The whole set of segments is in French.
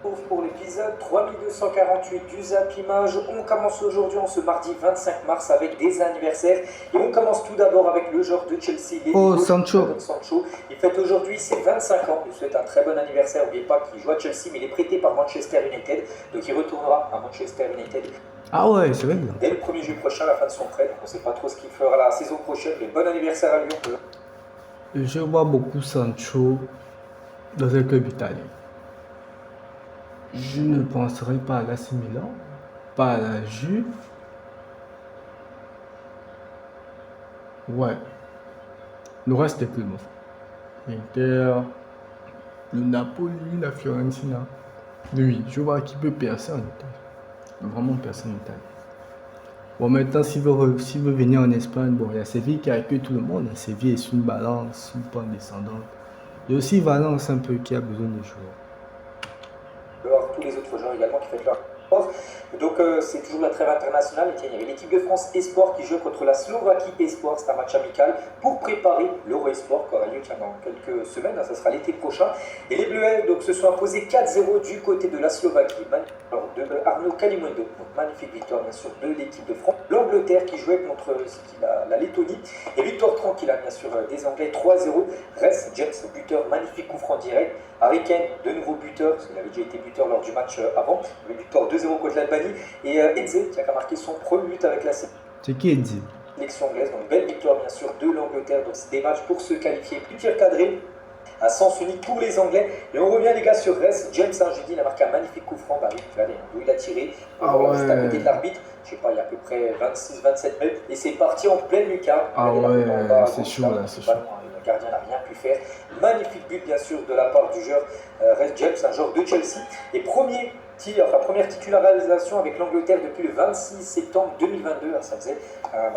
Pour l'épisode 3248 du Zap Image. On commence aujourd'hui, en ce mardi 25 mars, avec des anniversaires. Et on commence tout d'abord avec le joueur de Chelsea, Sancho. Il fête aujourd'hui ses 25 ans. Il souhaite un très bon anniversaire. N'oubliez pas qu'il joue à Chelsea, mais il est prêté par Manchester United. Donc il retournera à Manchester United. Ah ouais, c'est vrai. Dès le 1er juillet prochain, à la fin de son prêt. Donc on ne sait pas trop ce qu'il fera la saison prochaine. Mais bon anniversaire à lui. Je vois beaucoup Sancho dans un club italien. Je ne penserai pas à l'AC Milan, pas à la Juve. Ouais. Le reste est plus bon. L'Inter, le Napoli, la Fiorentina. Oui, je vois qui peut percer en Italie. Vraiment percer en Italie. Bon, maintenant, s'il veut venir en Espagne, bon, il y a Séville qui accueille tout le monde. Séville est sur une balance, une pente descendante. Il y a aussi Valence un peu qui a besoin de joueurs. Tous les autres joueurs également qui fêtent leur sport. Donc c'est toujours la trêve internationale. Et tiens, il y avait l'équipe de France Esport qui joue contre la Slovaquie Esport. C'est un match amical pour préparer l'Euro Esport qui aura lieu dans quelques semaines. Ça sera l'été prochain. Et les Bleus donc, se sont imposés 4-0 du côté de la Slovaquie. De Arnaud Kalimundo. Donc magnifique victoire bien sûr de l'équipe de France. L'Angleterre qui jouait contre la Lettonie. Et victoire tranquille bien sûr des Anglais 3-0. Reste James, buteur, magnifique coup franc direct. Harry Kane, de nouveau buteur, parce qu'il avait déjà été buteur lors du match avant. Le victoire 2-0 contre l'Albanie. Et Eze qui a marqué son premier but avec la C'est qui Eze? Sélection anglaise. Donc belle victoire bien sûr de l'Angleterre. Donc c'est des matchs pour se qualifier. Plus tir cadré. À sens unique pour les Anglais. Et on revient les gars sur Rest. James, j'ai dit, il a marqué un magnifique coup franc. Bah oui, regardez, où il a tiré. Juste à côté de l'arbitre. Je sais pas, il y a à peu près 26-27 mètres. Et c'est parti en pleine lucarne. Ah ouais, c'est chaud là, c'est chaud. Le gardien n'a rien pu faire. Magnifique but bien sûr de la part du joueur Rest James, un joueur de Chelsea. Et première titularisation avec l'Angleterre depuis le 26 septembre 2022. Ça faisait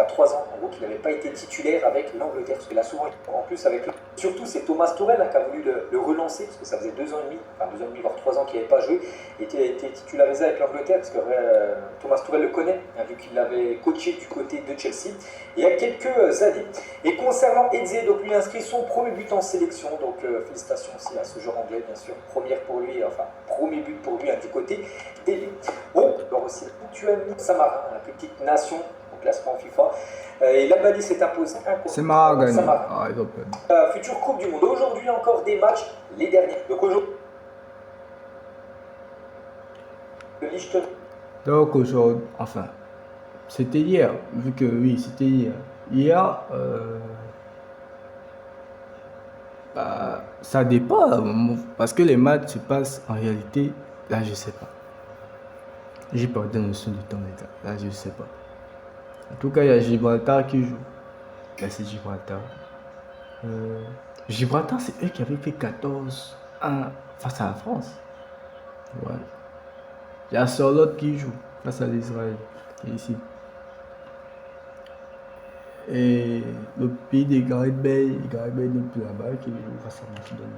3 ans en gros qu'il n'avait pas été titulaire avec l'Angleterre. Parce que là souvent, en plus avec surtout c'est Thomas Tuchel qui a voulu le relancer. Parce que ça faisait 2 ans et demi, voire 3 ans qu'il n'avait pas joué. Il était titularisé avec l'Angleterre parce que Thomas Tuchel le connaît, vu qu'il l'avait coaché du côté de Chelsea il y a quelques années. Et concernant Eze, donc lui inscrit son premier but en sélection, donc félicitations aussi à ce joueur anglais bien sûr, premier but pour lui du côté des Lions. Bon, alors aussi Lituanie, Samarin, la petite nation au classement FIFA, et l'Albanie s'est imposée c'est Samarin. Future Coupe du Monde. Aujourd'hui encore des matchs, les derniers. Donc aujourd'hui, donc aujourd'hui, enfin, c'était hier, vu que oui, c'était hier. Hier, ça dépend, parce que les matchs se passent en réalité, là je sais pas. J'ai pas de notion du temps, les gars, là je sais pas. En tout cas, il y a Gibraltar qui joue. Là c'est Gibraltar. Gibraltar, c'est eux qui avaient fait 14-1 face à la France. Ouais. Il y a Charlotte qui joue face à l'Israël. Ici. Et le pays des Gareth Bale n'est plus là-bas qui joue face à Macédoine.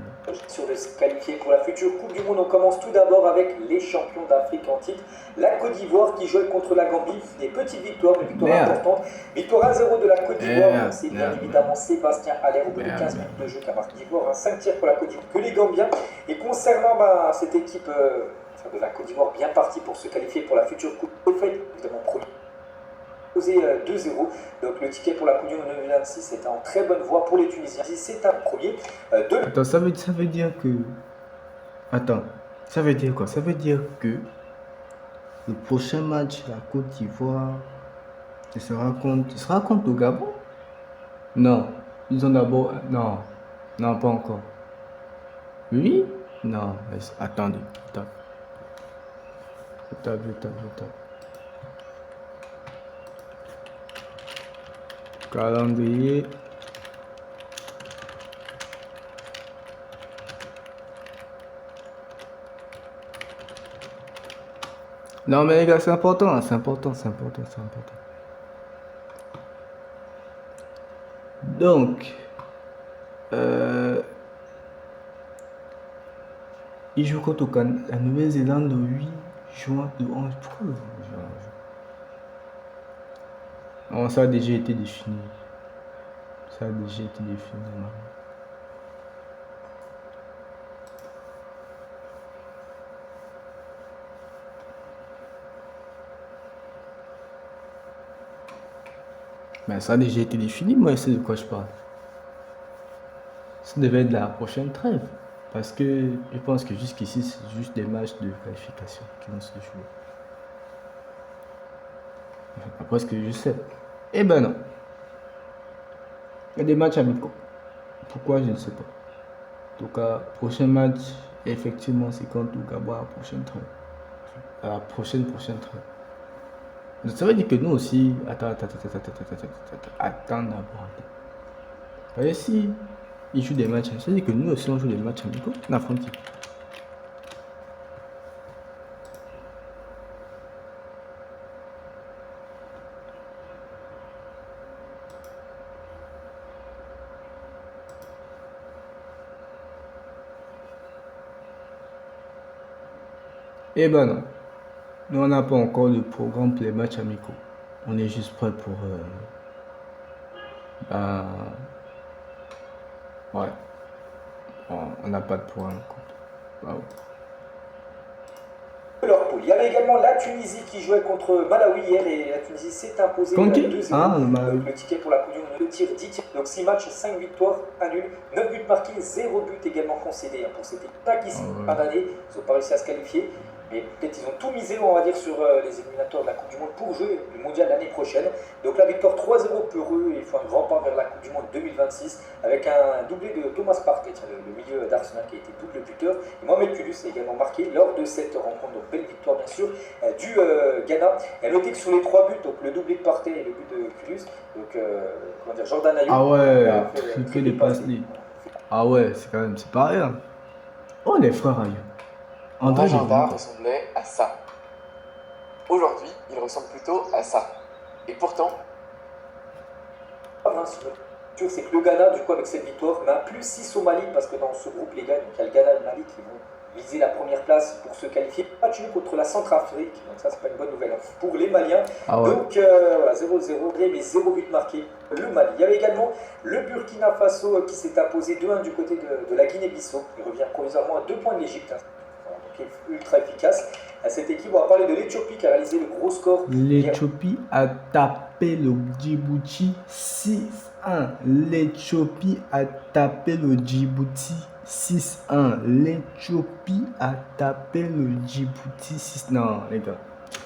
Sur de se qualifier pour la future Coupe du Monde, on commence tout d'abord avec les champions d'Afrique en titre. La Côte d'Ivoire qui joue contre la Gambie. Des petites victoires, mais victoires importantes. Victoire 1-0 de la Côte d'Ivoire. C'est bien évidemment Sébastien Haller au bout de 15 minutes de jeu qui a marqué d'Ivoire. 5 tirs pour la Côte d'Ivoire que les Gambiens. Et concernant cette équipe de la Côte d'Ivoire bien partie pour se qualifier pour la future Coupe, évidemment premier. 2-0, donc le ticket pour la Coupe du Monde 2026 est en très bonne voie pour les Tunisiens. C'est un premier. Attends, ça veut dire que. Attends, ça veut dire quoi? Ça veut dire que le prochain match, la Côte d'Ivoire, il sera contre le Gabon? Non, ils ont d'abord. Non, pas encore. Oui? Non, attendez. Attends. Calendrier. Non mais les gars, c'est important. Donc, il joue contre la Nouvelle-Zélande le 8 juin, le 11. Pourquoi le 11 juin? Non, ça a déjà été défini. Normalement. Mais ça a déjà été défini, moi, c'est de quoi je parle. Ça devait être la prochaine trêve. Parce que je pense que jusqu'ici, c'est juste des matchs de qualification qui vont se jouer. Après ce que je sais. Eh ben non. Il y a des matchs amicaux. Pourquoi, je ne sais pas. En tout cas, prochain match, effectivement, c'est contre Gabon à la prochaine trêve. À la prochaine trêve. Ça veut dire que nous aussi. Attends d'abord. Voyez, si ils jouent des matchs, ça veut dire que nous aussi on joue des matchs amicaux. On affronte. Eh ben non. Nous, on n'a pas encore de programme pour les matchs amicaux. On est juste prêt pour. Ouais. On n'a pas de programme encore. Bah ouais. Leur poule. Il y avait également la Tunisie qui jouait contre Malawi hier et la Tunisie s'est imposée 2-0. Ah, le Malawi. Donc le ticket pour la Coupe du Monde, 2 tirs, 10 tirs. Donc 6 matchs, 5 victoires, 1 nul, 9 buts marqués, 0 but également concédé pour cette équipe. Pas qu'ici, fin d'année, ils n'ont pas réussi à se qualifier. Mais peut-être ils ont tout misé, on va dire, sur les éliminatoires de la Coupe du Monde pour jouer le mondial l'année prochaine. Donc la victoire 3-0 pour eux, ils font un grand pas vers la Coupe du Monde 2026 avec un doublé de Thomas Partey, le milieu d'Arsenal qui a été double buteur. Et Mohamed Kudus a également marqué lors de cette rencontre. Donc belle victoire bien sûr du Ghana. Et à noter que sur les 3 buts, donc le doublé de Partey et le but de Kudus, donc comment dire, Jordan Ayew. Ah ouais, il fait des passes. Ah ouais, c'est quand même, c'est pas rien. Oh les frères Ayew. Mon agenda ressemblait à ça. Aujourd'hui, il ressemble plutôt à ça. Et pourtant... C'est que le Ghana, du coup, avec cette victoire, met un plus 6 au Mali, parce que dans ce groupe, les gars, il y a le Ghana et le Mali qui vont viser la première place pour se qualifier. Match nul contre la Centrafrique, donc ça, c'est pas une bonne nouvelle pour les Maliens. Ah ouais. Donc, voilà, 0-0, mais 0 but marqué, le Mali. Il y avait également le Burkina Faso qui s'est imposé 2-1 du côté de la Guinée-Bissau. Il revient provisoirement à 2 points de l'Égypte. Ultra efficace. À cette équipe, on va parler de l'Éthiopie qui a réalisé le gros score. L'Éthiopie a tapé le Djibouti 6-1. L'Éthiopie a tapé le Djibouti 6-1. L'Éthiopie a tapé le Djibouti 6-1. Non, les gars.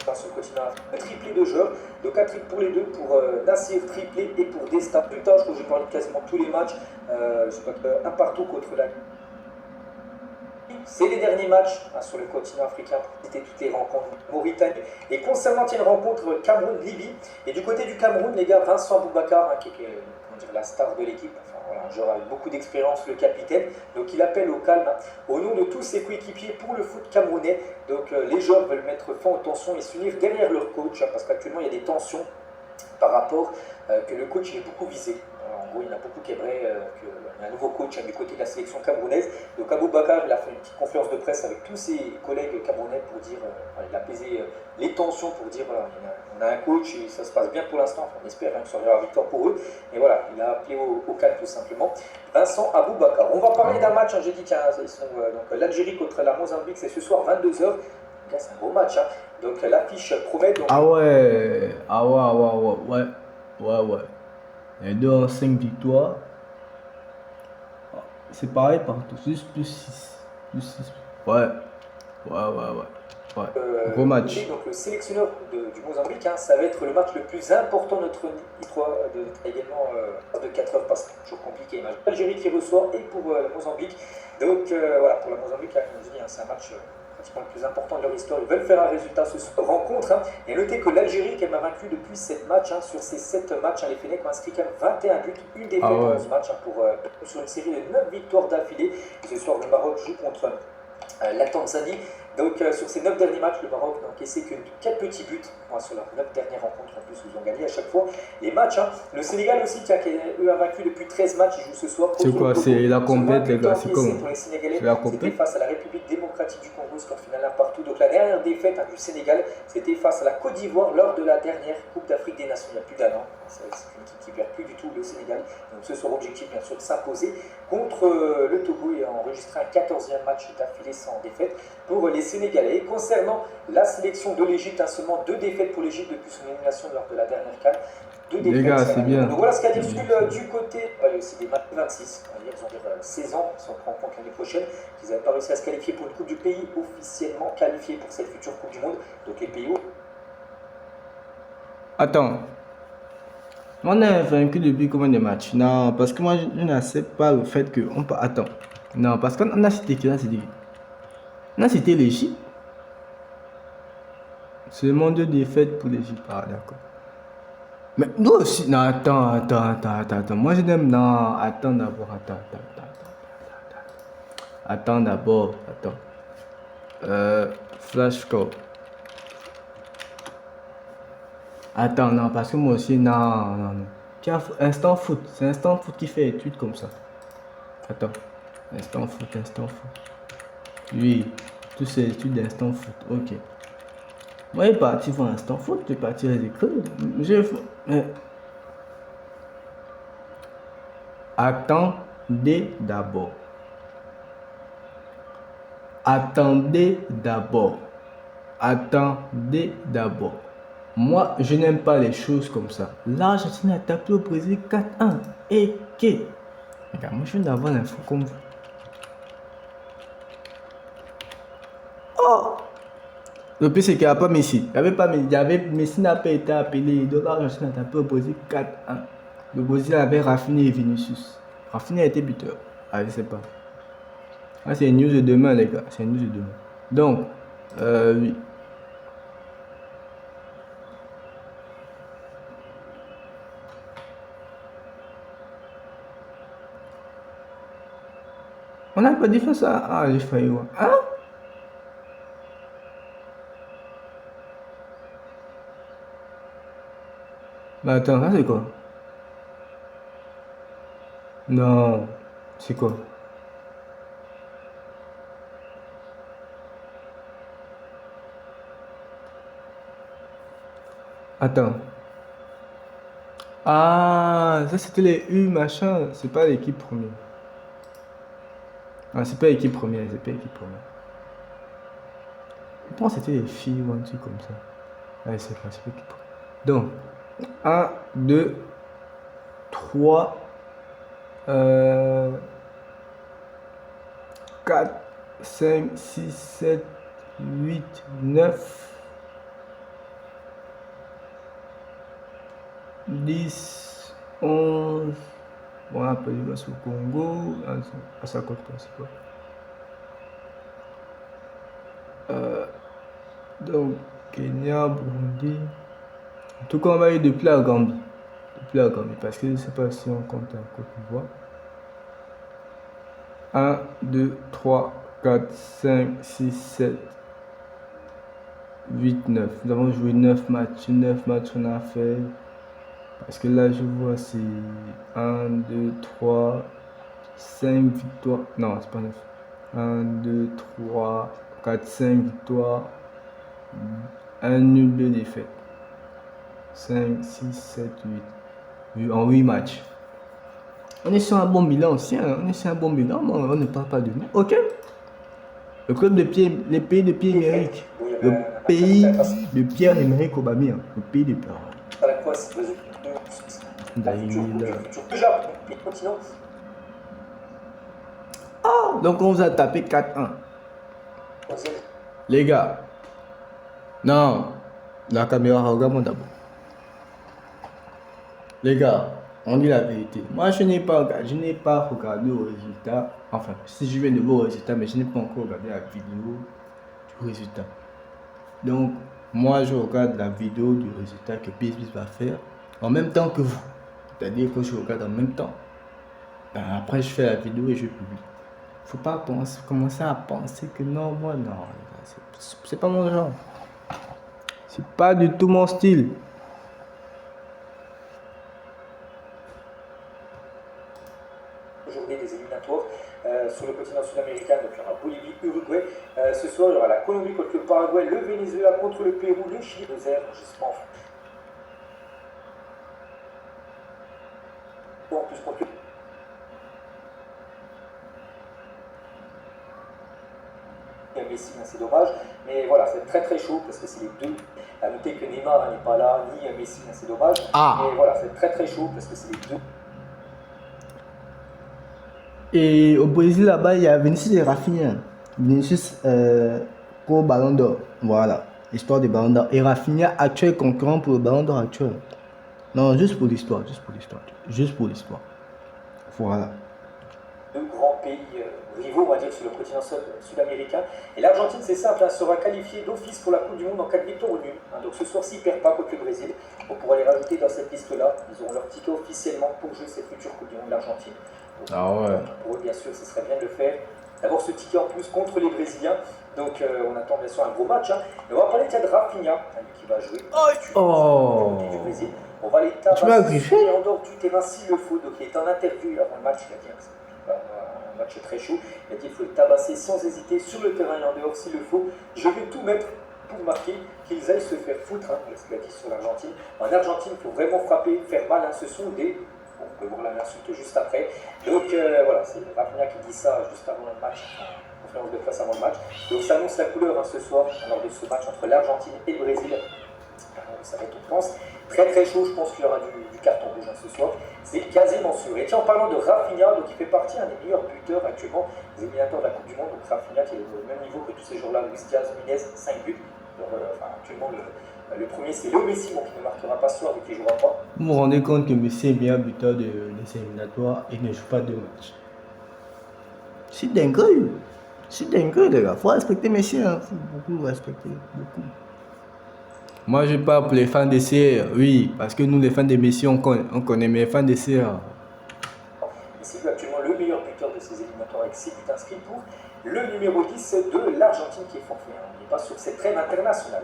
Dans ce continent, un triplé de joueurs, donc un triple pour les deux, pour Nassir triplé et pour Desta. Plus tard, je crois que j'ai parlé de quasiment tous les matchs. Je crois un partout contre la. C'est les derniers matchs sur le continent africain pour citer toutes les rencontres Mauritanie. Et concernant une rencontre Cameroun-Libye, et du côté du Cameroun, les gars, Vincent Boubacar, qui est la star de l'équipe, enfin, voilà, un joueur avec beaucoup d'expérience, le capitaine, donc il appelle au calme au nom de tous ses coéquipiers pour le foot camerounais. Donc les joueurs veulent mettre fin aux tensions et s'unir derrière leur coach, parce qu'actuellement il y a des tensions par rapport que le coach est beaucoup visé. En gros, il y en a beaucoup qui aimeraient qu'il y ait un nouveau coach du côté de la sélection camerounaise. Donc Aboubacar, il a fait une petite conférence de presse avec tous ses collègues camerounais pour dire, il a apaisé les tensions pour dire, voilà, on a un coach et ça se passe bien pour l'instant. On espère que ça sera la victoire pour eux. Et voilà, il a appelé au calme tout simplement. Vincent Aboubacar. On va parler d'un match, j'ai dit, tiens, ils sont l'Algérie contre la Mozambique, c'est ce soir 22h. C'est un beau match, hein. Donc l'affiche promet. Donc... Ah ouais. Les deux ont 5 victoires. C'est pareil partout. Juste plus 6. Ouais. Gros match. Donc le sélectionneur du Mozambique, hein, ça va être le match le plus important de notre histoire, également de 4 heures, parce que c'est toujours compliqué. L'Algérie qui reçoit et pour le Mozambique. Donc voilà, pour la Mozambique, comme je dis, hein, c'est un match pratiquement le plus important de leur histoire. Ils veulent faire un résultat sur cette rencontre. Hein. Et notez que l'Algérie, qui a vaincu depuis 7 matchs, hein, sur ces 7 matchs, les Fennecs ont inscrit quand même 21 buts, une défaite dans ce match, hein, sur une série de 9 victoires d'affilée. Ce soir, le Maroc joue contre la Tanzanie. Donc sur ces 9 derniers matchs, le Maroc n'a encaissé que 4 petits buts sur leurs 9 dernières rencontres. En plus, ils ont gagné à chaque fois les matchs. Hein. Le Sénégal aussi, qui a vaincu depuis 13 matchs, ils jouent ce soir. C'est quoi? C'est la compète, les gars. C'est comment? Pour les Sénégalais, c'était face à la République démocratique du Congo, score final 1 partout. Donc la dernière défaite du Sénégal, c'était face à la Côte d'Ivoire lors de la dernière Coupe d'Afrique des Nations, il y a plus d'un an. C'est une équipe qui ne perd plus du tout le Sénégal. Donc ce sera objectif, bien sûr, de s'imposer contre le Togo et enregistrer un 14e match d'affilée sans défaite pour les Sénégalais. Et concernant la sélection de l'Égypte, seulement 2 défaites pour l'Égypte depuis son élimination lors de la dernière CAN. 2 défaites. Les gars, c'est bien. Donc voilà ce qu'il y a à dire du côté. Il y a aussi des 26, ils ont 16 ans, si on prend en compte l'année prochaine, qu'ils n'avaient pas réussi à se qualifier pour une Coupe du Pays officiellement qualifiée pour cette future Coupe du Monde. Donc les pays. Attends. On est vaincu depuis combien de matchs? Non, parce que moi, je n'accepte pas le fait qu'on peut. Attends. Non, parce qu'on a cité qui? On a cité l'Égypte. Seulement 2 défaites pour l'Égypte. Ah, d'accord. Mais nous aussi. Non, attends. Moi, je n'aime. Non, attends d'abord. Attends d'abord. Flashcore. Attends, non, parce que moi aussi, non. Tiens, instant foot. C'est instant foot qui fait étude comme ça. Attends. Instant foot. Oui, tous ces études d'instant foot. Ok. Moi, je suis parti pour instant foot. Je suis parti à l'école. Attendez d'abord. Moi, je n'aime pas les choses comme ça. L'Argentine a tapé au Brésil 4-1. Et que? Regarde, moi, je viens d'avoir l'info comme vous. Oh! Le pire, c'est qu'il n'y a pas Messi. Messi n'a pas été appelé. Donc, l'Argentine a tapé au Brésil 4-1. Le Brésil avait Rafinha et Vinicius. Rafinha a été buteur. Ah, je sais pas. Ah, c'est une news de demain, les gars. C'est une news de demain. Donc, oui. On n'a pas dit ça. Ah, j'ai failli voir. Hein? Mais attends, ça c'est quoi? Non, c'est quoi? Attends. Ah, ça c'était les U machin. C'est pas l'équipe première. Ah, c'est pas l'équipe première. Je pense que c'était les filles ou un truc comme ça. Ah, c'est pas l'équipe première. Donc, 1, 2, 3, 4, 5, 6, 7, 8, 9, 10, 11. Bon, après, il va sur Congo. Ah, ça compte pas, c'est quoi? Donc, Kenya, Burundi. En tout cas, on va aller depuis la Gambie. Parce que je ne sais pas si on compte en Côte d'Ivoire. 1, 2, 3, 4, 5, 6, 7, 8, 9. Nous avons joué 9 matchs. 9 matchs on a fait. Parce que là, je vois c'est 1, 2, 3, 5 victoires. Non, c'est pas 9. 1, 2, 3, 4, 5 victoires. 1 nul, 2 défaites. 5, 6, 7, 8. En 8 matchs. On est sur un bon bilan aussi. Hein. On ne parle pas de nous. Ok. Le club de Pierre, les pays de Pierre-Emerick. Le pays de Pierre-Emerick Aubameyang. Le pays de Pierre. Ah, donc on vous a tapé 4-1. Les gars. Non. La caméra, regarde-moi d'abord. Les gars, on dit la vérité. Moi, je n'ai pas regardé le résultat. Enfin, si je viens de voir le résultat, mais je n'ai pas encore regardé la vidéo du résultat. Donc, moi, je regarde la vidéo du résultat que PSB va faire en même temps que vous. C'est-à-dire que je regarde en même temps. Ben, après, je fais la vidéo et je publie. Faut pas commencer à penser que non, moi, non. C'est pas mon genre. C'est pas du tout mon style. Journée des éliminatoires sur le continent sud-américain. Donc il y aura Bolivie, Uruguay. Ce soir, il y aura la Colombie contre le Paraguay, le Venezuela contre le Pérou, le Chili, le Zère, j'espère en plus contre le... Messi, c'est dommage. Mais voilà, c'est très très chaud parce que c'est les deux. À noter que Neymar n'est pas là, ni Messi, c'est dommage. Mais voilà, c'est très très chaud parce que c'est les deux. Et au Brésil, là-bas, il y a Vinicius et Rafinha. Vinicius pour Ballon d'Or. Voilà, l'histoire des Ballon d'Or. Et Rafinha, actuel concurrent pour le Ballon d'Or actuel. Non, juste pour l'histoire, juste pour l'histoire. Juste pour l'histoire. Voilà. Deux grands pays rivaux, on va dire, sur le continent sud-américain. Et l'Argentine, c'est simple, sera qualifiée d'office pour la Coupe du Monde en cas de victoire ou nul. Donc ce soir, s'ils ne perdent pas contre le Brésil, on pourra les rajouter dans cette liste-là. Ils auront leur ticket officiellement pour jouer cette future Coupe du Monde d'Argentine. Pour eux, bien sûr, ce serait bien de le faire. D'avoir ce ticket en plus contre les Brésiliens. Donc on attend bien sûr un gros match. Et on va parler de Rafinha, qui va jouer du Brésil. On va les tabasser en dehors du terrain s'il le faut. Donc il est en interview avant le match, il a dit que c'est un match très chaud. Il a dit qu'il faut le tabasser sans hésiter sur le terrain et en dehors s'il le faut. Je vais tout mettre pour marquer, qu'ils aillent se faire foutre, c'est ce qu'il a dit sur l'Argentine. En Argentine, il faut vraiment frapper, faire mal, ce sont des... On peut voir l'insulte juste après. Donc voilà, c'est Rafinha qui dit ça juste avant le match, en conférence de presse avant le match. Donc ça annonce la couleur ce soir, lors de ce match entre l'Argentine et le Brésil. Ça va être, on pense, très très chaud. Je pense qu'il y aura du carton rouge ce soir. C'est quasiment sûr. Et tiens, en parlant de Rafinha, donc il fait partie des meilleurs buteurs actuellement des éliminatoires de la Coupe du Monde. Donc Rafinha qui est au même niveau que tous ces joueurs-là, Luis Diaz, Nunez, 5 buts. Donc, actuellement, le premier c'est Léo Messi, donc il ne marquera pas ce soir, donc il ne jouera pas. Vous vous rendez compte que Messi est meilleur buteur des éliminatoires et ne joue pas 2 matchs. C'est dingue. C'est dingue, les gars. Il faut respecter Messi. Il faut beaucoup respecter. Beaucoup. Moi, je parle pour les fans de CR, oui, parce que nous, les fans de Messi, on connaît, mais les fans de CR. Messi est actuellement le meilleur buteur de ces éliminatoires avec 6 buts inscrits pour le numéro 10 de l'Argentine qui est forfait. On n'est pas sur cette trêve internationale.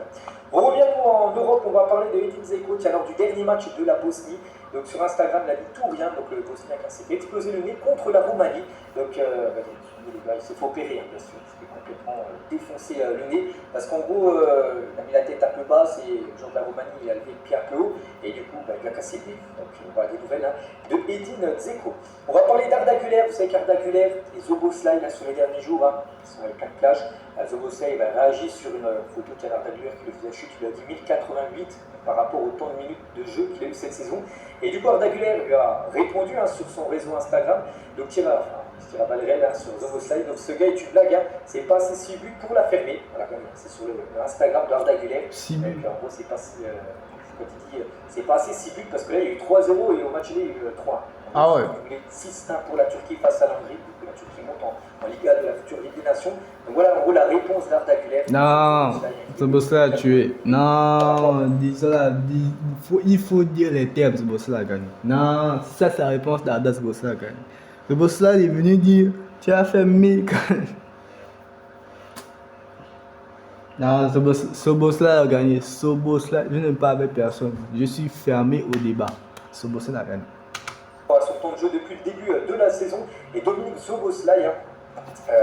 On revient en Europe, on va parler de Edin Dzeko, qui lors du dernier match de la Bosnie. Donc sur Instagram, il a dit tout ou rien, donc le Bosniaque s'est fait exploser le nez contre la Roumanie. Donc les gars, il s'est fait opérer, bien sûr, il s'est fait complètement défoncer le nez, parce qu'en gros, il a mis la tête un peu basse et le joueur de la Roumanie, il a levé le pied un peu haut, et du coup, il lui a cassé le nez. Donc voilà des nouvelles de Edin Dzeko. On va parler d'Arda Güler, vous savez qu'Arda Güler et Szoboszlai, sur les derniers jours, ils sont avec plein de plages. Szoboszlai va réagir sur une photo d'Arda Güler qui le faisait chute, il lui a dit 1088 par rapport au temps de minutes de jeu qu'il a eu cette saison. Et du coup, Arda Güler lui a répondu sur son réseau Instagram, donc il tire à balles réelles sur Szoboszlai. Donc ce gars est une blague, c'est pas assez 6 buts pour la fermer. Voilà, c'est sur le Instagram d'Arda Güler. En gros, c'est pas si, quand il dit c'est pas assez 6 buts parce que là il y a eu 3-0 et au match il y a eu 3. Ah ouais. Il est 6-1 pour la Turquie face à l'Hongrie. La Turquie monte en Liga de la future Ligue des Nations. Donc voilà en gros la réponse d'Arda Güler. Non, Szoboszlai a tué. Non, il faut dire les termes, Szoboszlai a gagné. Non, ça c'est la réponse d'Arda, Szoboszlai a gagné. Szoboszlai est venu dire tu as fait 1000. Non, Szoboszlai a gagné. Szoboszlai, je ne parle avec personne. Je suis fermé au débat. Szoboszlai a gagné. Son temps de jeu depuis le début de la saison. Et Dominique Szoboszlai,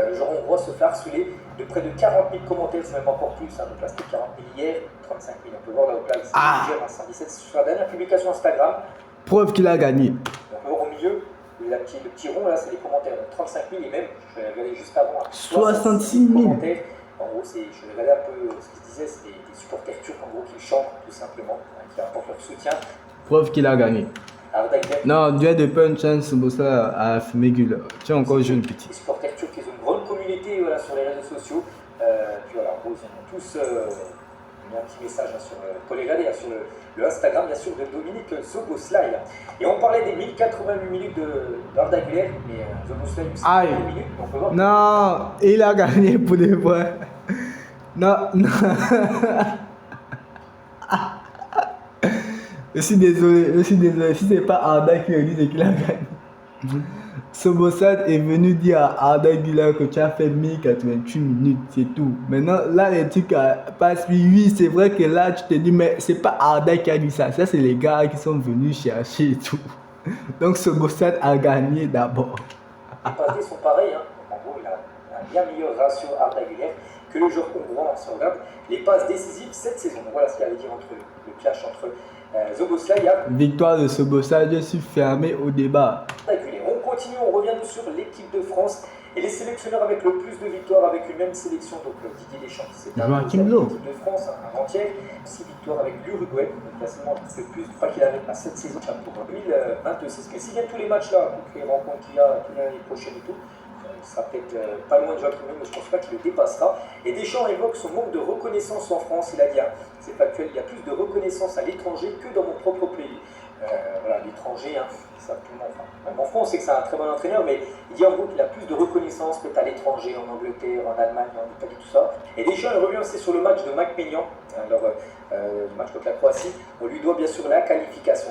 le joueur hongrois, se fait harceler de près de 40 000 commentaires, c'est même encore plus. Donc là, c'était 40 000 hier, 35 000. On peut voir là au place hier à 117 sur la dernière publication Instagram. Preuve qu'il a gagné. On peut voir au milieu, le petit rond là, c'est les commentaires. Donc 35 000 et même, je vais regarder juste avant, 66 000 commentaires. En gros, je vais regarder un peu ce qu'il disait, c'est des supporters turcs en gros qui chantent tout simplement, qui apportent leur soutien. Preuve qu'il a gagné. Non, Dieu de pas une chance, Szoboszlai a fumé Güler. Tu es encore jeune petit. Les supporters turcs, ils ont une grande communauté sur les réseaux sociaux. Puis voilà, en gros, ils ont tous mis un petit message pour les regarder sur le Instagram, bien sûr, de Dominique Szoboszlai. Et on parlait des 1088 minutes d'Arda Güler, mais Szoboszlai, c'est 1000 minutes, on peut voir. Non, il a gagné pour des points. Non, non. Je suis désolé. Si c'est pas Arda qui a dit, c'est qu'il a gagné. Szoboszlai est venu dire à Arda Güler que tu as fait 1088 minutes, c'est tout. Maintenant, là, les trucs passent. Oui, c'est vrai que là, tu te dis, mais c'est pas Arda qui a dit ça. Ça, c'est les gars qui sont venus chercher et tout. Donc, Szoboszlai a gagné d'abord. Les passes sont pareils. En gros, il a un bien meilleur ratio Arda Güler que le joueur hongrois. Si on regarde les passes décisives cette saison. Donc, voilà ce qu'il y avait dire entre le clash entre Szoboszlai. Victoire de Szoboszlai, je suis fermé au débat. On continue, on revient sur l'équipe de France Et les sélectionneurs avec le plus de victoires avec une même sélection, donc Didier Deschamps qui s'est Joachim Löw. l'équipe de France avant-hier, 6 victoires avec l'Uruguay, donc là seulement le plus, je crois qu'il arrive à cette saison pour 2026. Mais s'il y a tous les matchs là, toutes les rencontres qu'il y a l'année prochaine et tout, il sera peut-être pas loin de Joachim Löw, mais je ne pense pas qu'il le dépassera. Et Deschamps évoque son manque de reconnaissance en France. Il a dit, hein, c'est factuel, il y a plus de reconnaissance à l'étranger que dans mon propre pays. Voilà, l'étranger, hein, ça, tout le monde, enfin, même en France, c'est que c'est un très bon entraîneur, mais il dit en gros qu'il a plus de reconnaissance que à l'étranger, en Angleterre, en Allemagne, en Italie, tout ça. Et Deschamps, il revient aussi sur le match de Mike Maignan, le match contre la Croatie. On lui doit bien sûr la qualification.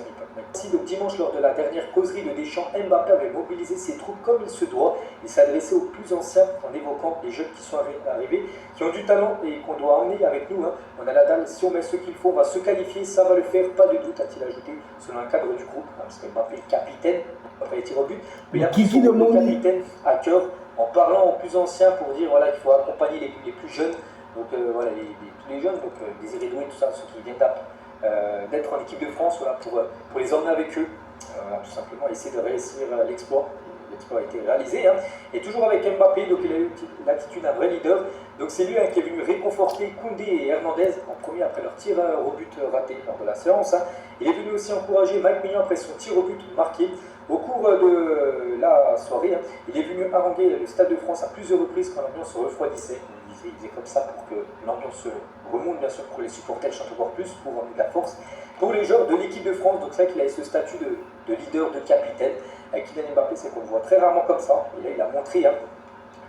Si donc dimanche, lors de la dernière causerie de Deschamps, Mbappé avait mobilisé ses troupes comme il se doit. Il s'adressait aux plus anciens en évoquant les jeunes qui sont arrivés, qui ont du talent et qu'on doit emmener avec nous. Hein. On a la dalle, si on met ce qu'il faut, on va se qualifier, ça va le faire, pas de doute, a-t-il ajouté, selon un cadre du groupe, hein, parce que Mbappé est capitaine, après les tirs au but, mais il a pris son rôle de capitaine à cœur en parlant aux plus anciens pour dire voilà, qu'il faut accompagner les plus jeunes, donc voilà, tous les jeunes, donc Désiré Doué, tout ça, ceux qui viennent d'être en équipe de France, voilà, pour les emmener avec eux, voilà, tout simplement essayer de réussir l'exploit. L'exploit a été réalisé, hein. Et toujours avec Mbappé, donc il a eu l'attitude d'un vrai leader. Donc c'est lui, hein, qui est venu réconforter Koundé et Hernandez en premier après leur tir au but raté lors de la séance. Hein. Il est venu aussi encourager Mike Maignan après son tir au but marqué. Au cours de la soirée, hein, il est venu haranguer le Stade de France à plusieurs reprises quand l'ambiance se refroidissait. Il faisait comme ça pour que l'ambiance remonte, bien sûr, pour que les supporters chantent encore plus, pour amener de la force. Pour les joueurs de l'équipe de France, donc c'est vrai qu'il a ce statut de leader, de capitaine. Kylian Mbappé, c'est qu'on le voit très rarement comme ça. Et là, il a montré, hein,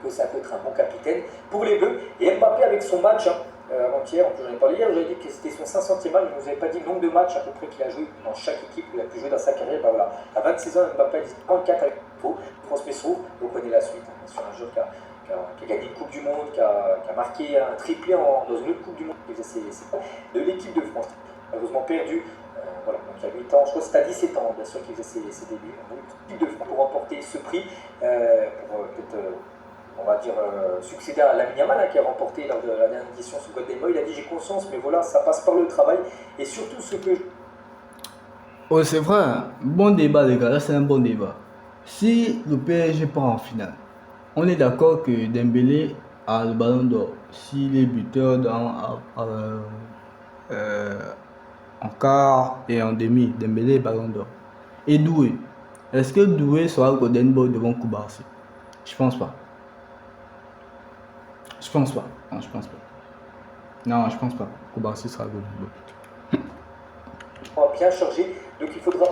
que ça peut être un bon capitaine pour les Bleus. Et Mbappé, avec son match, hein, avant-hier, j'en ai parlé hier, j'avais dit que c'était son 500e match, je ne vous avais pas dit le nombre de matchs à peu près qu'il a joué dans chaque équipe, qu'il a pu jouer dans sa carrière. Ben voilà. À 26 ans, Mbappé a dit 34 avec France Messou, on connaît la suite. Hein, sur un joueur qui a gagné une Coupe du Monde, qui a marqué un triplé dans une autre Coupe du Monde, de l'équipe de France. Malheureusement perdu. Voilà, donc il y a 8 ans, je crois que c'était à 17 ans, bien sûr, qu'il faisait ses débuts. Donc, l'équipe de France pour remporter ce prix, pour peut-être, on va dire, succéder à Lamine Yamal, hein, qui a remporté lors de la dernière édition ce Golden Boy. Il a dit j'ai conscience, mais voilà, ça passe par le travail. Et surtout ce que... Oh, c'est vrai, hein. Bon débat, les gars, là c'est un bon débat. Si le PSG part en finale, on est d'accord que Dembélé a le ballon d'or. S'il est buteur en quart et en demi, Dembélé est ballon d'or. Et Doué, est-ce que Doué sera Golden Boy devant Koubarsi? Je pense pas. Je pense pas. Non, je pense pas. Non, je pense pas. Koubarsi sera Golden Boy. On va bien charger, donc il faudra...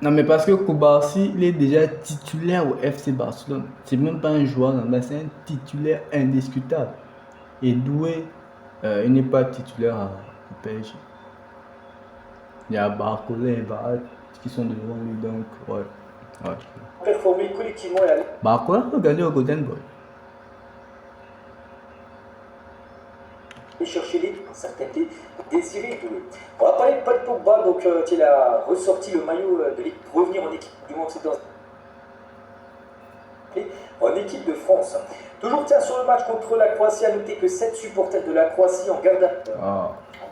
Non, mais parce que Koubarsi, il est déjà titulaire au FC Barcelone. C'est même pas un joueur, c'est un titulaire indiscutable. Et Doué, il n'est pas titulaire au PSG. Il y a Barcola et Barat qui sont devant lui, donc ouais. Performer collectivement et aller... Barcola peut gagner au Golden Boy. Chercher les certaineté désirée Doué. On va parler de Paul Pogba, donc il a ressorti le maillot de l'équipe pour revenir en équipe du monde, c'est en équipe de France. Toujours tiens sur le match contre la Croatie, à noter que 7 supporters de la Croatie en garde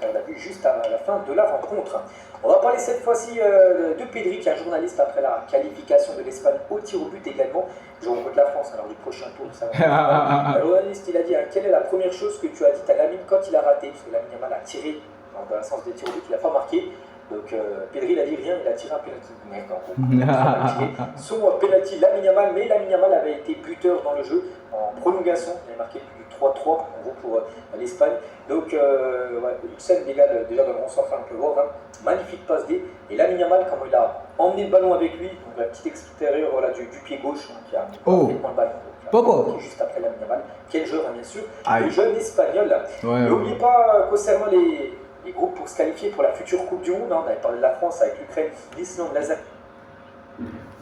à vue juste à la fin de la rencontre. On va parler cette fois-ci de Pedri, qui est un journaliste après la qualification de l'Espagne au tir au but également. Jouons contre la France, alors du prochain tour, ça va. Le journaliste, il a dit, hein, quelle est la première chose que tu as dit à Lamine quand il a raté? Parce que Lamine Yamal a tiré dans le sens des tirs au but, il n'a pas marqué. Donc Pedri, il a dit rien, il a tiré un penalty. Merde, il a tiré son penalty Lamine Yamal, mais Lamine Yamal avait été buteur dans le jeu en prolongation. Il a marqué plus de 3-3 en gros pour l'Espagne. Donc Hudson Dégale déjà dans le rond central, on peut voir, hein. Magnifique passe D. Et Lamine Yamal, comment il a emmené le ballon avec lui, donc la petite extérieure voilà, du pied gauche, hein, qui a parfaitement le ballon. Pourquoi? Juste après Lamine Yamal. Quel joueur, hein, bien sûr. Aïe. Le jeune espagnol. N'oubliez pas concernant les groupes pour se qualifier pour la future Coupe du Monde, hein, on avait parlé de la France avec l'Ukraine, l'Islande,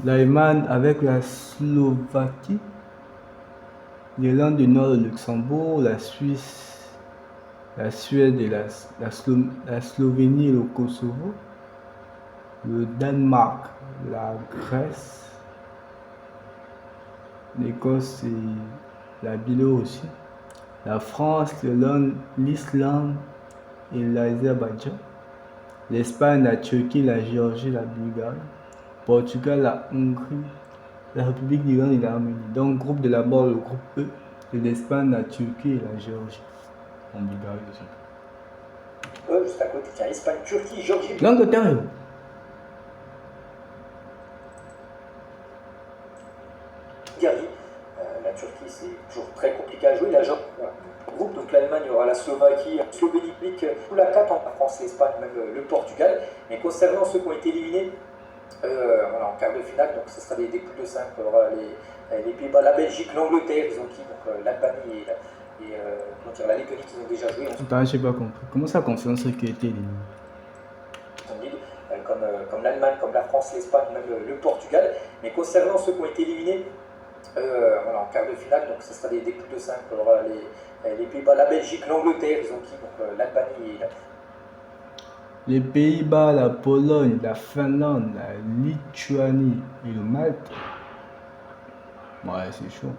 l'Allemagne avec la Slovaquie, l'Irlande du Nord, le Luxembourg, la Suisse, la Suède et la Slovénie et le Kosovo, le Danemark, la Grèce, l'Écosse et la Biélorussie, la France, l'Islande et l'Azerbaïdjan, l'Espagne, la Turquie, la Géorgie, la Bulgarie, Portugal, la Hongrie, la République d'Iran et l'Arménie. Donc, groupe de d'abord le groupe E, de l'Espagne, la Turquie et la Géorgie. En Bulgarie aussi. Juste à côté, tiens, Espagne, Turquie, Géorgie. L'Angleterre est où? Bulgarie. La Turquie, c'est toujours très compliqué à jouer. La Géorgie, voilà. Groupe, donc l'Allemagne, il y aura la Slovaquie, la Slovénie, tout la 4 en France, l'Espagne, même le Portugal. Mais concernant ceux qui ont été éliminés voilà, en quart de finale, donc ce sera des poules de 5. Il y aura les Pays-Bas, la Belgique, l'Angleterre, ils ont qui, donc l'Albanie et la Lettonie qui ont déjà joué. Attends, je n'ai pas compris. Comment ça concerne ceux qui ont été éliminés? Comme l'Allemagne, comme la France, l'Espagne, même le Portugal. Mais concernant ceux qui ont été éliminés voilà, en quart de finale, donc ce sera des poules de 5. Il y aura les Pays-Bas, la Belgique, l'Angleterre, ils ont qui, donc l'Albanie et les Pays-Bas, la Pologne, la Finlande, la Lituanie et le Malte. Ouais, c'est chaud.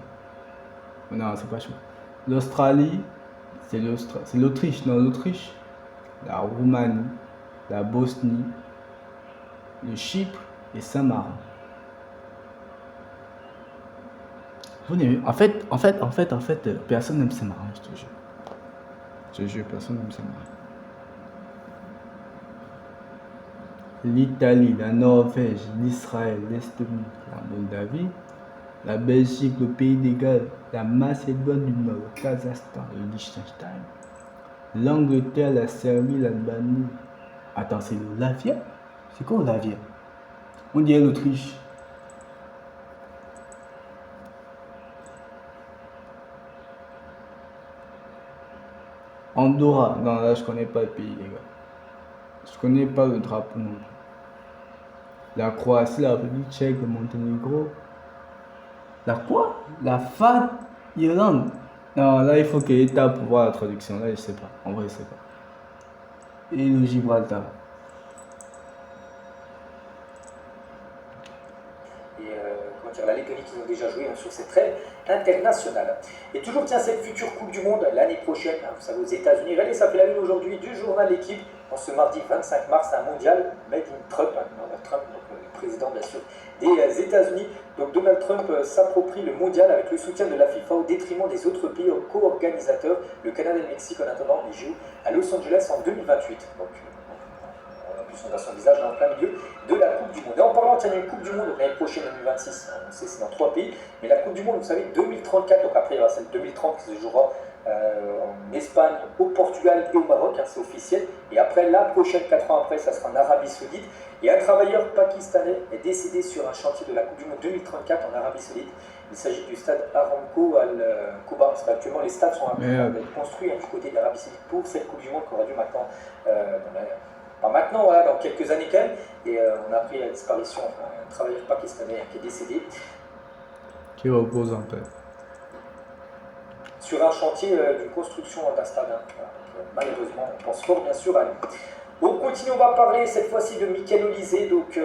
Non, c'est pas chaud. L'Australie, c'est l'Autriche. Non, l'Autriche. La Roumanie, la Bosnie, le Chypre et Saint-Marin. En fait, personne n'aime Saint-Marin, je te jure. Je te jure, personne n'aime Saint-Marin. L'Italie, la Norvège, l'Israël, l'Estonie, la Moldavie, la Belgique, le Pays des Galles, la Macédoine du Nord, le Kazakhstan, le Liechtenstein, l'Angleterre, la Serbie, l'Albanie. Attends, c'est l'Olavia? C'est quoi l'Olavia? On dirait l'Autriche. Andorra, non là je connais pas le pays les gars. Je connais pas le drapeau non plus. La Croatie, la République tchèque, le Monténégro. La quoi? La FAT Irlande. Non, là il faut qu'il y ait étape pour voir la traduction. Là je sais pas. En vrai je sais pas. Et le Gibraltar. La Lettonie qui ont déjà joué sur cette trêve internationale. Et toujours tiens cette future Coupe du Monde l'année prochaine, vous savez aux États-Unis. Regardez, ça fait la une aujourd'hui du journal L'équipe en ce mardi 25 mars, un mondial made in Trump, Donald Trump, donc le président bien sûr des États-Unis. Donc Donald Trump s'approprie le mondial avec le soutien de la FIFA au détriment des autres pays co-organisateurs. Le Canada et le Mexique en attendant, ils jouent à Los Angeles en 2028. Donc, on a son visage dans le plein milieu de la Coupe du Monde. Et en parlant de une Coupe du Monde l'année prochaine, 2026, on sait c'est dans 3 pays, mais la Coupe du Monde, vous savez, 2034, donc après il y aura celle 2030 qui se jouera en Espagne, au Portugal et au Maroc, hein, c'est officiel. Et après, la prochaine, 4 ans après, ça sera en Arabie Saoudite. Et un travailleur pakistanais est décédé sur un chantier de la Coupe du Monde 2034 en Arabie Saoudite. Il s'agit du stade Aramco Al-Kuba, parce qu'actuellement les stades sont construits du côté de l'Arabie Saoudite pour cette Coupe du Monde qui aura lieu maintenant. Pas maintenant, voilà, dans quelques années quand même, et on a appris la disparition d'un travailleur pakistanais qui est décédé. Qui repose en paix. Sur un chantier d'une construction d'un stade. Voilà. Donc, malheureusement, on pense fort bien sûr à lui. On continue, on va parler cette fois-ci de Michael Olise, donc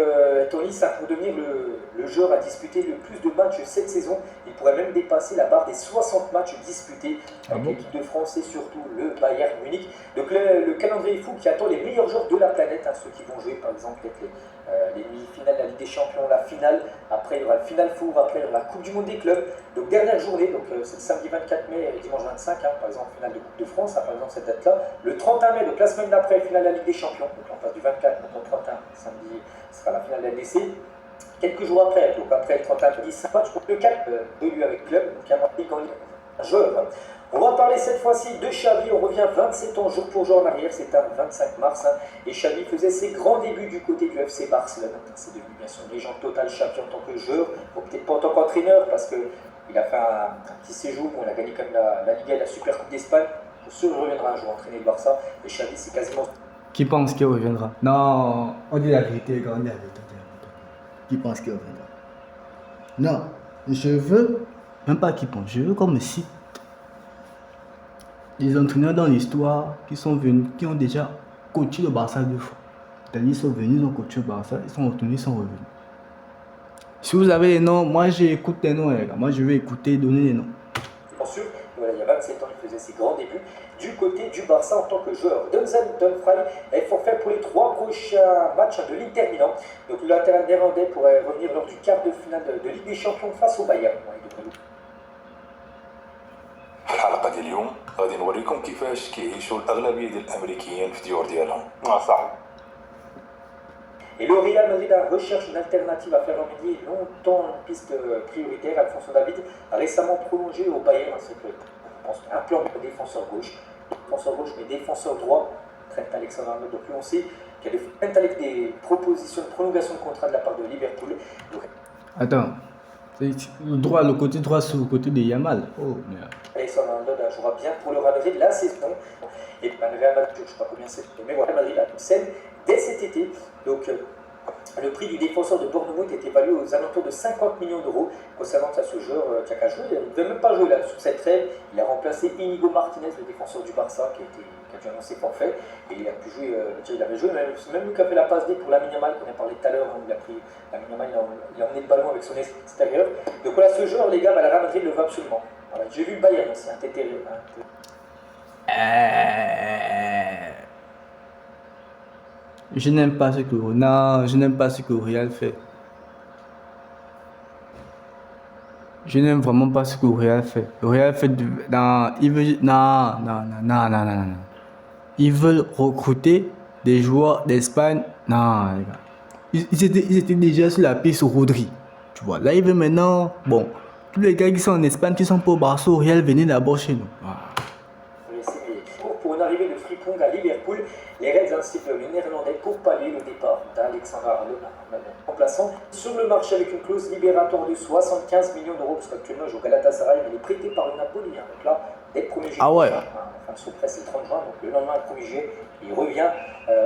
étant lice pour devenir le joueur à disputer le plus de matchs cette saison. Il pourrait même dépasser la barre des 60 matchs disputés avec l'équipe de France et surtout le Bayern Munich. Donc le calendrier fou qui attend les meilleurs joueurs de la planète, hein, ceux qui vont jouer par exemple les demi-finales de la Ligue des Champions, la finale, après il y aura le Final Four, après il y aura la Coupe du Monde des clubs. Donc dernière journée, donc c'est le samedi 24 mai et dimanche 25, hein, par exemple finale de Coupe de France, hein, par exemple cette date-là. Le 31 mai, donc la semaine d'après, finale de la Ligue des Champions, donc on passe du 24 donc au 31, samedi sera la finale de la LDC. Quelques jours après, donc après le 31, 5 matchs, le 4 de lui avec club, donc un marqué quand il joueur. On va parler cette fois-ci de Xavi, on revient 27 ans jour pour jour en arrière, c'est un 25 mars, hein, et Xavi faisait ses grands débuts du côté du FC Barcelone. C'est devenu bien sûr une légende totale, Xavi en tant que joueur, bon, peut-être pas en tant qu'entraîneur, parce qu'il a fait un petit séjour où on a gagné comme la Liga et la Super Coupe d'Espagne. Pour sûr, il reviendra un jour entraîner le Barça, et Xavi c'est quasiment... Qui pense qu'il reviendra? Non, on dit la vérité, on dit la vérité. Qui pense qu'il reviendra? Non, je veux, même pas qui pense, je veux qu'on me cite des entraîneurs dans l'histoire qui sont venus, qui ont déjà coaché le Barça 2 fois. C'est-à-dire ils sont venus, ils ont coaché le Barça, ils sont retournés, ils sont revenus. Si vous avez les noms, moi j'écoute les noms, les gars. Moi je vais écouter, donner les noms. Bien sûr, voilà, il y a 27 ans, il faisait ses grands débuts buts du côté du Barça en tant que joueur. Denzel Dumfries est forfait pour les 3 prochains matchs de l'Inter Milan. Donc le latéral néerlandais pourrait revenir lors du quart de finale de Ligue des Champions face au Bayern. في الحلقة ديال اليوم غادي نوريكم كيفاش كيعيشوا الأغلبية ديال الأمريكيين في الديور ديالهم. صح. Et le Real Madrid recherche une alternative à faire remédier longtemps une piste prioritaire. Alphonso Davies a récemment prolongé au Bayern, c'est que je pense un plan de défenseur gauche, mais défenseur droit, Trent Alexander-Arnold. Donc lui on sait qu'il y a avec des propositions de prolongation de contrat de la part de Liverpool. Donc, Attends, le côté droit sur le côté de Yamal. Oh merde. Alexander-Arnold jouera bien pour le Real Madrid la saison. Et le Real Madrid, je ne sais pas combien c'est, mais voilà, le Real Madrid a une scène dès cet été. Donc le prix du défenseur de Bournemouth est évalué aux alentours de 50 millions d'euros. Concernant ce joueur qui a qu'à jouer, il ne devait même pas jouer là sur cette trêve. Il a remplacé Inigo Martinez, le défenseur du Barça, qui a dû annoncer forfait. Et il a pu jouer, il avait joué, c'est même lui qui a fait la passe D pour Lamine Yamal, qu'on a parlé tout à l'heure. Il a pris Lamine Yamal, il a emmené le ballon avec son extérieur. Donc voilà, ce joueur, les gars, la Real Madrid le veut absolument. Voilà, j'ai vu le Bayern aussi, un TTR. Je n'aime pas ce que non, je n'aime pas ce que Real fait. Je n'aime vraiment pas ce que Real fait. Real fait non, ils veulent non. Ils veulent recruter des joueurs d'Espagne. Non, les gars. Ils étaient déjà sur la piste au Rodri. Tu vois, là ils veulent maintenant. Bon, tous les gars qui sont en Espagne, qui sont pour Barça, Real, venez d'abord chez nous. Pour une arrivée de Frimpong à Liverpool, les Reds incitent le néerlandais pour pallier le départ d'Alexander Arnold, remplaçant sur le marché avec une clause libératoire de 75 millions d'euros, parce qu'actuellement il joue au Galatasaray, mais il est prêté par le Napoli. Donc là, dès le 1er juillet, enfin sous presse le 30 juin, donc le lendemain, le 1er juillet, il revient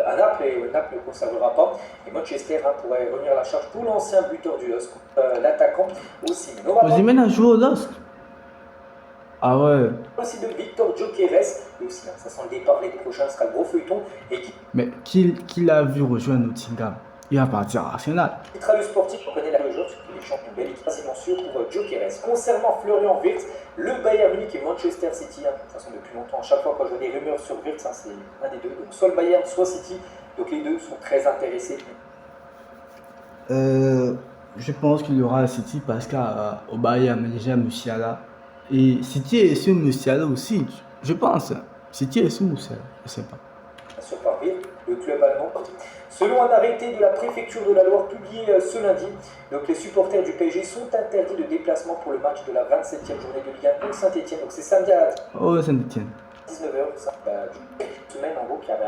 à Naples et Naples ne le conservera pas. Et Manchester pourrait revenir à la charge pour l'ancien buteur du LOSC, l'attaquant aussi. Osimhen a joué au LOSC. Ah ouais. Aussi de Victor Gyökeres, et aussi ça sent le départ l'été prochain, sera le gros feuilleton. Et mais qui l'a vu rejoindre Nottingham? Il va partir à Arsenal. Il travaille sportif, on connaît la joueur, parce qu'il est champion belge, quasiment sûr pour Gyökeres. Concernant Florian Wirtz, le Bayern Munich et Manchester City, de toute façon depuis longtemps, à chaque fois quand je vois des rumeurs sur Wirtz, c'est un des deux, donc soit le Bayern, soit City, donc les deux sont très intéressés. Je pense qu'il y aura City parce qu'au Bayern, déjà Musiala. Et City est sur Musiala aussi, je pense. City est sur Musiala, je ne sais pas. Sur Parville, le club allemand. Selon un arrêté de la préfecture de la Loire publié ce lundi, donc les supporters du PSG sont interdits de déplacement pour le match de la 27e journée de Ligue 1 contre Saint-Etienne. Donc c'est samedi à Saint-Etienne. 19h, une semaine en gros, qui avait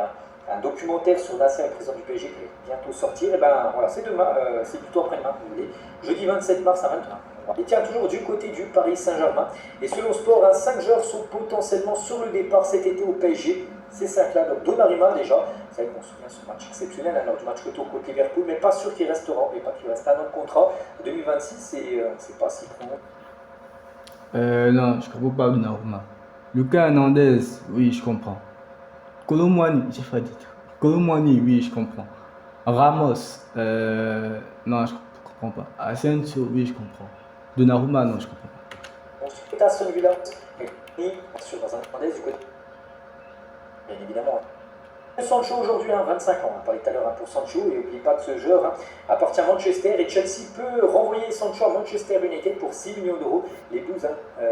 un documentaire sur Nasser, le président du PSG, qui va bientôt sortir. Et ben voilà, c'est demain, c'est plutôt après-demain, vous voulez. Jeudi 27 mars à 21h. Il tient toujours du côté du Paris Saint-Germain. Et selon Sport, 5 joueurs sont potentiellement sur le départ cet été au PSG. Ces 5-là, donc Donnarumma déjà, vous savez qu'on se souvient de ce match exceptionnel lors du match retour contre Liverpool, mais pas sûr qu'il restera, mais pas qu'il reste un an de contrat. 2026, et c'est pas si prompt. Non, je ne comprends pas Donnarumma. Lucas Hernandez, oui, je comprends. Colomwani, j'ai pas dit. Colomwani, oui, je comprends. Ramos, non, je comprends pas. Asensio, oui, je comprends. Donnarumma, non, je comprends pas. Ensuite, Aston Villa, et sur dans un Hernandez du côté. Bien évidemment. Sancho aujourd'hui, 25 ans, on parlait tout à l'heure pour Sancho, et n'oubliez pas que ce joueur appartient à Manchester, et Chelsea peut renvoyer Sancho à Manchester United pour 6 millions d'euros. Les Blues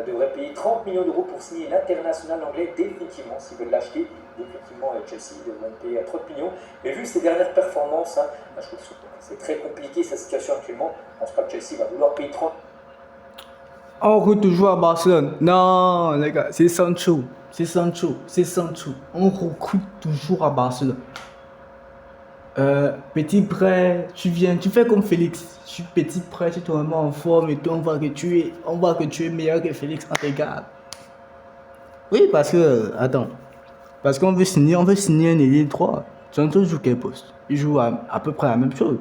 devraient payer 30 millions d'euros pour signer l'international anglais définitivement, s'ils veulent l'acheter. Définitivement, Chelsea devrait payer à 30 millions. Mais vu ses dernières performances, je trouve que c'est très compliqué sa situation actuellement. Je ne pense pas que Chelsea va vouloir payer 30. On recrute toujours à Barcelone. Non, les gars, c'est Sancho. On recrute toujours à Barcelone. Petit prêt, tu viens, tu fais comme Félix. Je suis petit prêt, tu es vraiment en forme et tout, on voit que tu es meilleur que Félix, on regarde. Oui, parce qu'on veut signer un ailier 3. Sancho joue quel poste? Il joue à peu près la même chose.